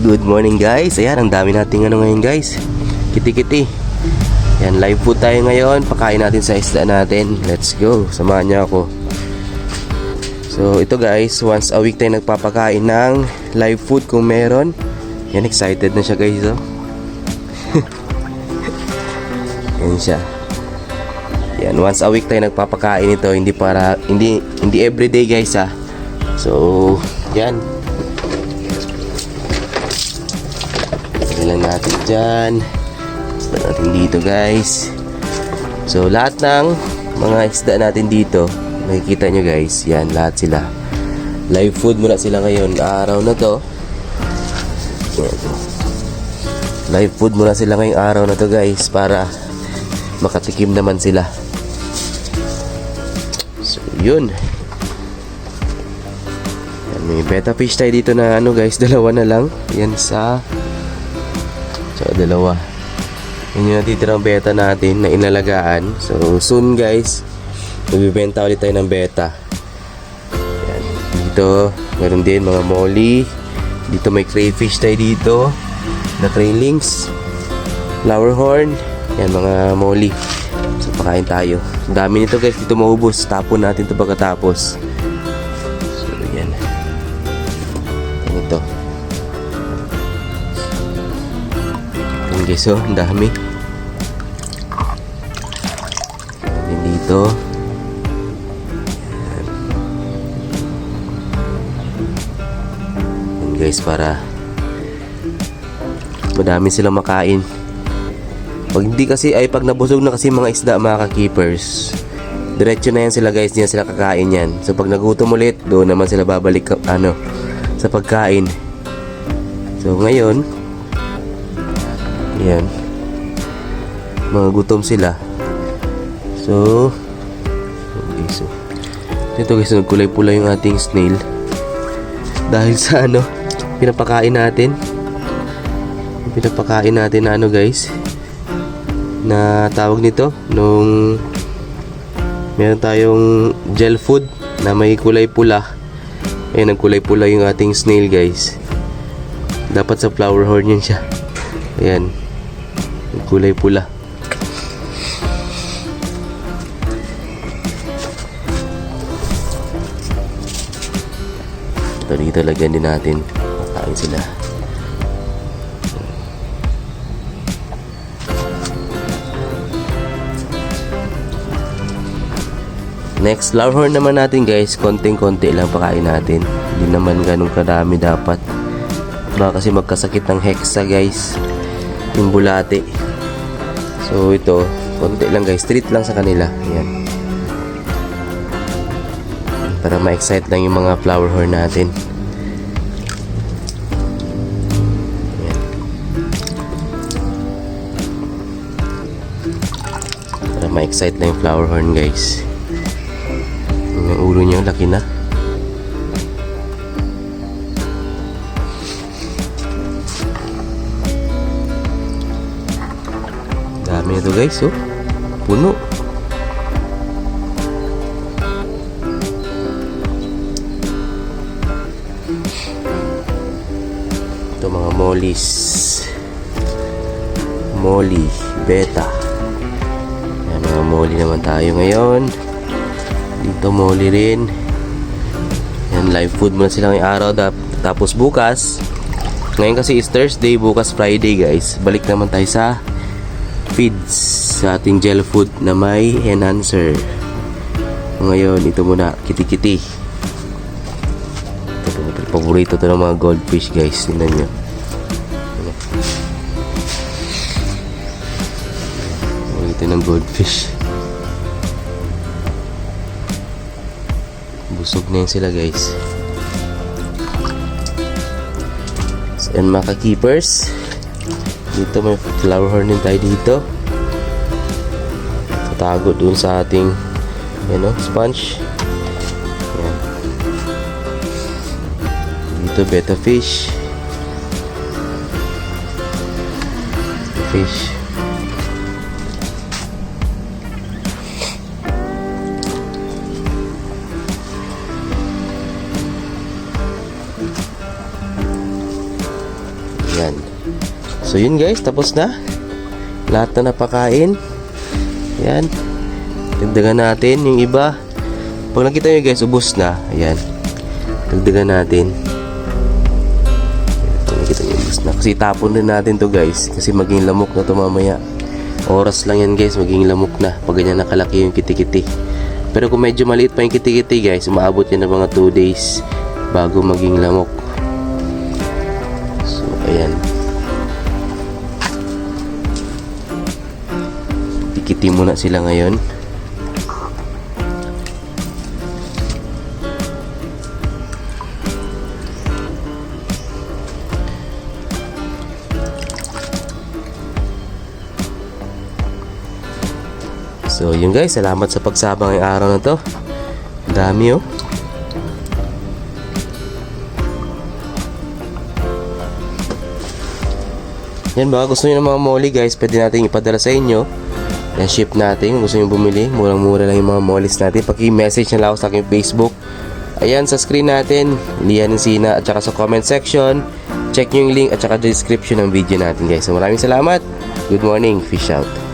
Good morning guys. Ayan, ang dami nating ano ngayon guys. Kiti-kiti. Ayan, live food tayo ngayon. Pakain natin sa isda natin. Let's go. Samahan niyo ako. So ito guys, once a week tayo nagpapakain ng live food kung meron. Yan, excited na siya guys, oh. Yan siya. Yan, once a week tayo nagpapakain ito. Hindi everyday guys, ha. So yan, lang natin dyan. Isda natin dito guys. So lahat ng mga isda natin dito, makikita nyo guys, yan, lahat sila live food muna sila ngayon. Araw na to, yan. Live food muna sila ngayong araw na to guys, para makatikim naman sila. So yun, yan, may betta fish tayo dito na ano guys, dalawa na lang. Yan sa dalawa. Yun yung natitirang beta natin na inalagaan. So soon guys, magbibenta ulit tayo ng beta. Yan. Dito meron din mga molly. Dito may crayfish tayo dito na trailings, flower horn. Yan, mga molly. So pakain tayo. Ang dami nito guys, dito maubos. Tapon natin ito pagkatapos. So yan. Ito guys, oh, ang dami. Yan dito. Yan guys, para madami silang makain. Pag hindi kasi, ay pag nabusog na kasi mga isda, mga ka-keepers, diretso na yan sila guys, hindi na sila kakain yan. So pag nagutom ulit, doon naman sila babalik sa pagkain. So ngayon, yan, mga gutom sila. So okay, so ito guys, nagkulay-pula yung ating snail dahil sa pinapakain natin na guys, na tawag nito, nung meron tayong gel food na may kulay pula. Ayan, nagkulay pula yung ating snail guys. Dapat sa flower horn yun siya. Ayan, kulay pula. Ito dito, lagyan din natin. Makain sila. Next, flower horn naman natin guys, konting-konti lang pakain natin. Hindi naman ganun kadami dapat. Baka kasi magkasakit ng hexa guys, yung bulate. So ito, konti lang guys, treat lang sa kanila. Ayan, para ma-excite lang yung mga flower horn natin. Ayan, para ma-excite lang yung flower horn guys. Yung ulo niya laki na. Dami ito guys, oh, puno. Ito mga mollies, molly, beta. Yan, mga molly naman tayo ngayon. Dito molly rin. Yan, live food muna sila ngayong araw. Tapos bukas, ngayon kasi is Thursday, bukas Friday guys, balik naman tayo sa feeds, sa ating gel food na may enhancer. Ngayon, ito muna, kiti-kiti. Ito, paborito to ng mga goldfish guys. Tingnan nyo. Paborito ng goldfish. Busog na yan sila guys. So, yan mga ka-keepers, dito may flower horn din tayo dito. Tatago dun sa ating sponge. Yan. Dito betta fish. Yan. So yun guys, tapos na. Lahat na napakain. Yan. Dagdagan natin yung iba. Pag nakita nyo guys, ubos na. Ayan. Dagdagan natin. Pag nakita nyo, ubos na. Kasi tapon din natin to guys. Kasi maging lamok na to mamaya. Oras lang yan guys, maging lamok na. Pag ganyan nakalaki yung kitikiti. Pero kung medyo maliit pa yung kitikiti guys, umaabot yan ng mga 2 days bago maging lamok. So, ayan. Tikiti muna sila ngayon. So yun guys, salamat sa pagsabang ngayong araw na to. Dami oh. Yan, baka gusto nyo ng mga molly guys, pwede natin ipadala sa inyo. Yan, ship natin kung gusto nyo bumili. Murang-mura lang yung mga mollies natin. Paki-message na lang ako sa aking Facebook. Ayan, sa screen natin, Lian Encina, at saka sa comment section. Check nyo yung link at saka description ng video natin guys. So maraming salamat. Good morning, fish out.